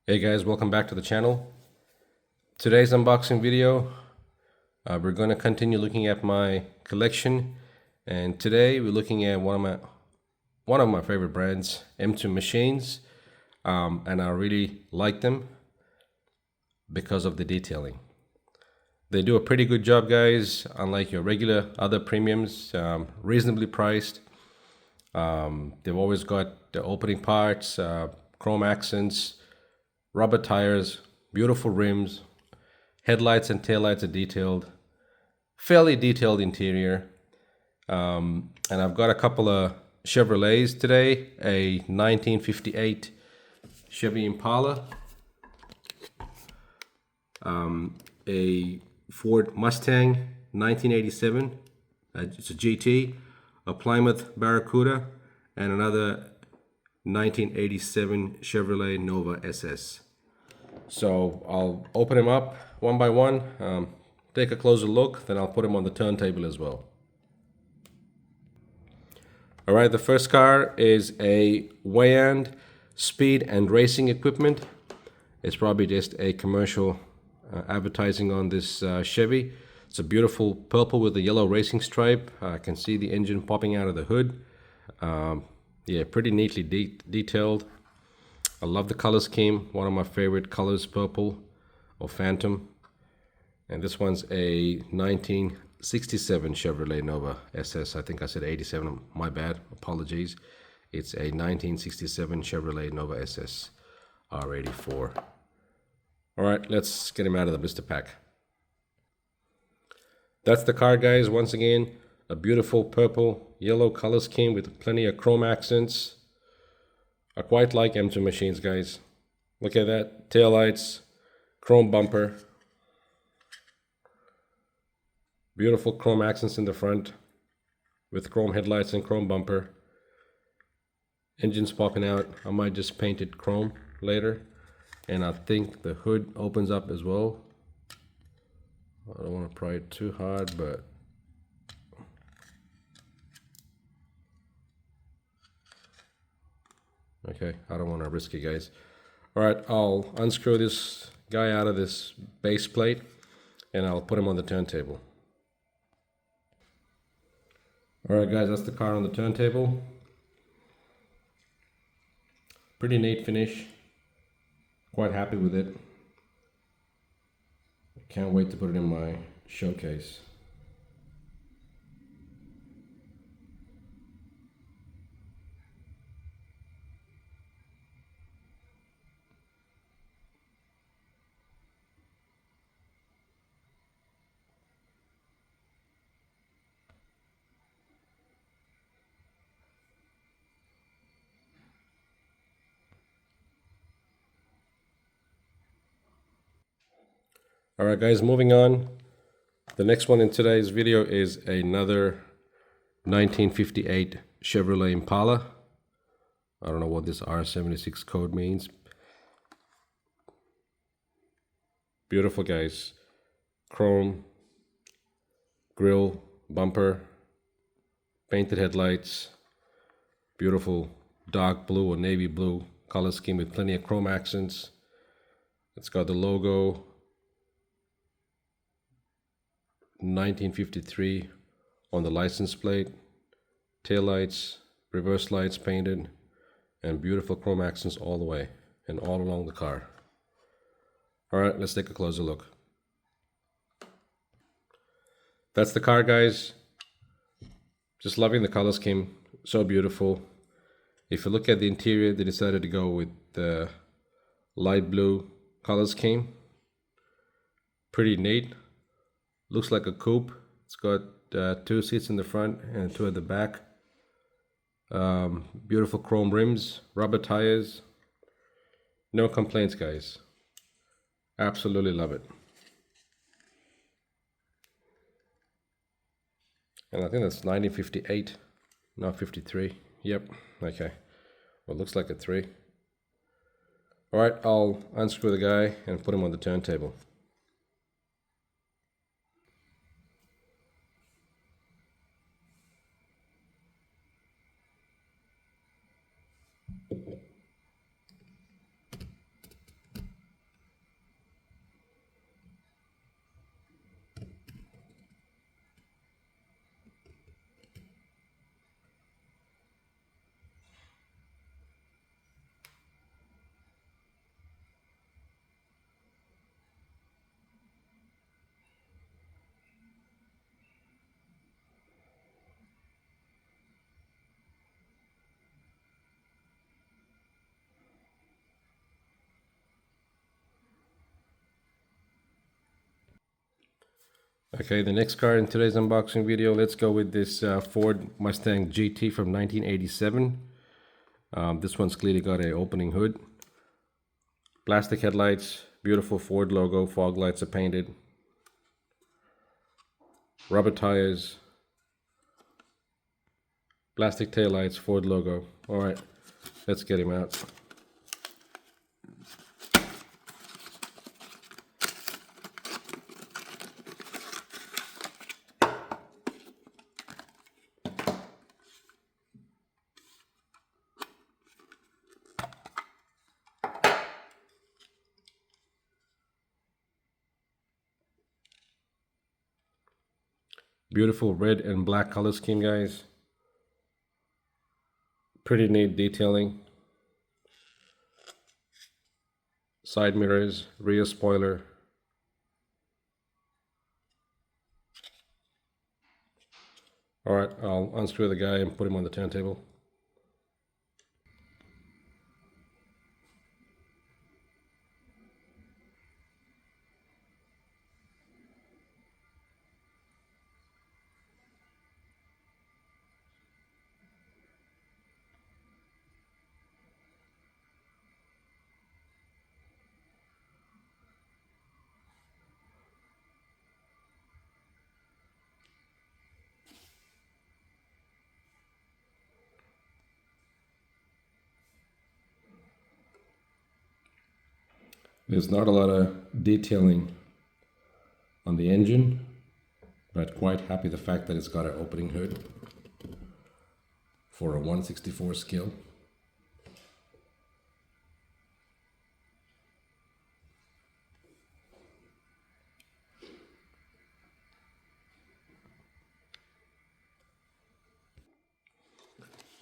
Hey guys, welcome back to the channel. Today's unboxing video, we're going to continue looking at my collection, and today we're looking at one of my favorite brands, M2 Machines, and I really like them because of the detailing. They do a pretty good job, guys. Unlike your regular other premiums, reasonably priced. They've always got the opening parts, chrome accents, rubber tires, beautiful rims, headlights and taillights are detailed, fairly detailed interior. And I've got a couple of Chevrolets today, a 1958 Chevy Impala, a Ford Mustang 1987, it's a GT, a Plymouth Barracuda, and another 1987 Chevrolet Nova SS. So I'll open them up one by one, take a closer look, then I'll put them on the turntable as well. All right, the first car is a Wayand speed and racing equipment. It's probably just a commercial advertising on this Chevy. It's a beautiful purple with a yellow racing stripe. I can see the engine popping out of the hood. Yeah, pretty neatly detailed. I love the color scheme. One of my favorite colors, purple or phantom. And this one's a 1967 Chevrolet Nova SS. I think I said 87. My bad. Apologies. It's a 1967 Chevrolet Nova SS R84. All right, let's get him out of the blister pack. That's the car, guys. Once again, a beautiful purple, yellow color scheme with plenty of chrome accents. I quite like M2 Machines, guys. Look at that. Taillights, chrome bumper. Beautiful chrome accents in the front with chrome headlights and chrome bumper. Engine's popping out. I might just paint it chrome later. And I think the hood opens up as well. I don't want to pry it too hard, but okay, I don't want to risk it, guys. All right, I'll unscrew this guy out of this base plate and I'll put him on the turntable. All right, guys, that's the car on the turntable. Pretty neat finish. Quite happy with it. Can't wait to put it in my showcase. All right, guys, moving on. The next one in today's video is another 1958 Chevrolet Impala. I don't know what this R76 code means. Beautiful, guys. Chrome grille, bumper, painted headlights, beautiful dark blue or navy blue color scheme with plenty of chrome accents. It's got the logo 1953 on the license plate, taillights, reverse lights painted, and beautiful chrome accents all the way and all along the car. All right, let's take a closer look. That's the car, guys. Just loving the color scheme, so beautiful. If you look at the interior, they decided to go with the light blue color scheme. Pretty neat. Looks like a coupe. It's got 2 seats in the front and 2 at the back. Beautiful chrome rims, rubber tires. No complaints, guys. Absolutely love it. And I think that's 1958, not 53. Yep, okay. Well, it looks like a 3. All right, I'll unscrew the guy and put him on the turntable. Okay, the next car in today's unboxing video, let's go with this Ford Mustang GT from 1987. This one's clearly got an opening hood. Plastic headlights, beautiful Ford logo, fog lights are painted. Rubber tires, plastic taillights, Ford logo. All right, let's get him out. Beautiful red and black color scheme, guys. Pretty neat detailing. Side mirrors, rear spoiler. All right, I'll unscrew the guy and put him on the turntable. There's not a lot of detailing on the engine, but quite happy the fact that it's got an opening hood for a 1/64 scale.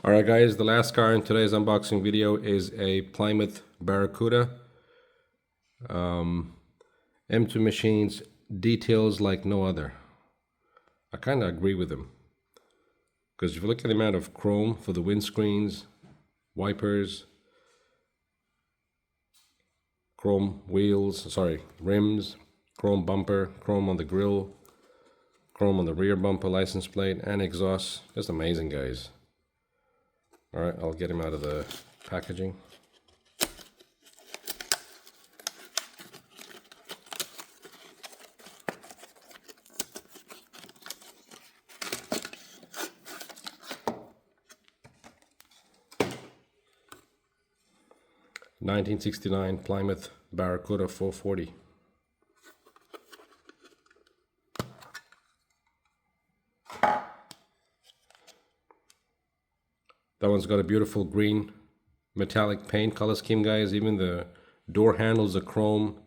All right, guys, the last car in today's unboxing video is a Plymouth Barracuda. M2 Machines details like no other. I kind of agree with them, because if you look at the amount of chrome for the windscreens, wipers, chrome wheels, rims, chrome bumper, chrome on the grill, chrome on the rear bumper, license plate, and exhaust. Just amazing, guys. All right, I'll get him out of the packaging. '69 Plymouth Barracuda 440. That one's got a beautiful green metallic paint color scheme, guys. Even the door handles are chrome.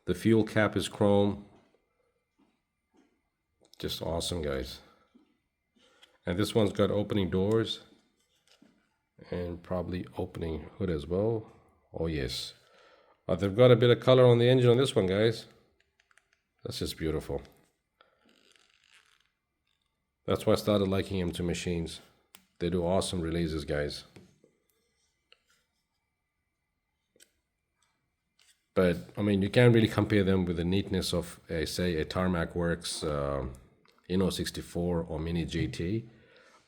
The fuel cap is chrome. Just awesome, guys. And this one's got opening doors and probably opening hood as well. Oh yes. They've got a bit of color on the engine on this one, guys. That's just beautiful. That's why I started liking M2 Machines. They do awesome releases, guys. But I mean, you can't really compare them with the neatness of say a Tarmac Works Inno 64 or Mini GT,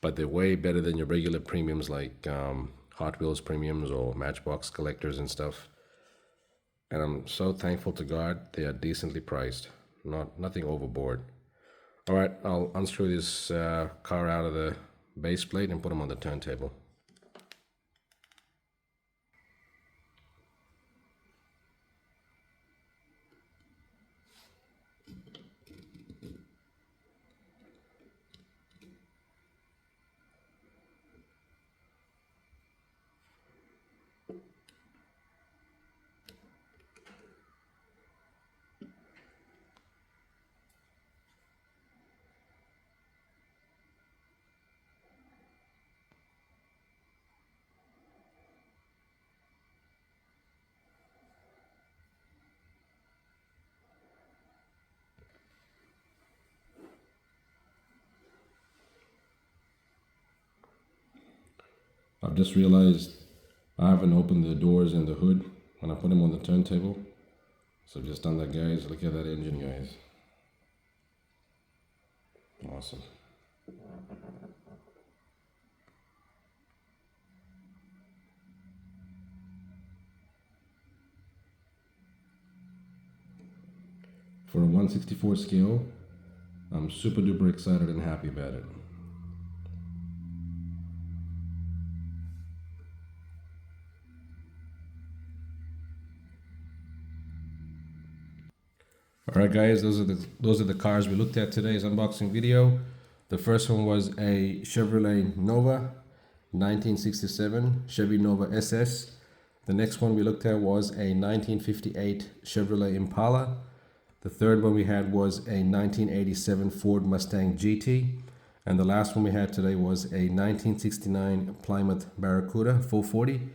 but they're way better than your regular premiums like Hot Wheels premiums or Matchbox collectors and stuff. And I'm so thankful to God they are decently priced, nothing overboard. All right, I'll unscrew this car out of the base plate and put them on the turntable. I've just realized I haven't opened the doors and the hood when I put them on the turntable. So I've just done that, guys. Look at that engine, guys. Awesome. For a 1/64 scale, I'm super duper excited and happy about it. All right, guys, those are the cars we looked at today's unboxing video. The first one was a Chevrolet Nova, 1967 Chevy Nova SS. The next one we looked at was a 1958 Chevrolet Impala. The third one we had was a 1987 Ford Mustang GT. And the last one we had today was a 1969 Plymouth Barracuda 440.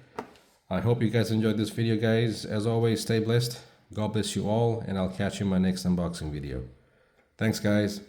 I hope you guys enjoyed this video, guys. As always, stay blessed. God bless you all, and I'll catch you in my next unboxing video. Thanks, guys.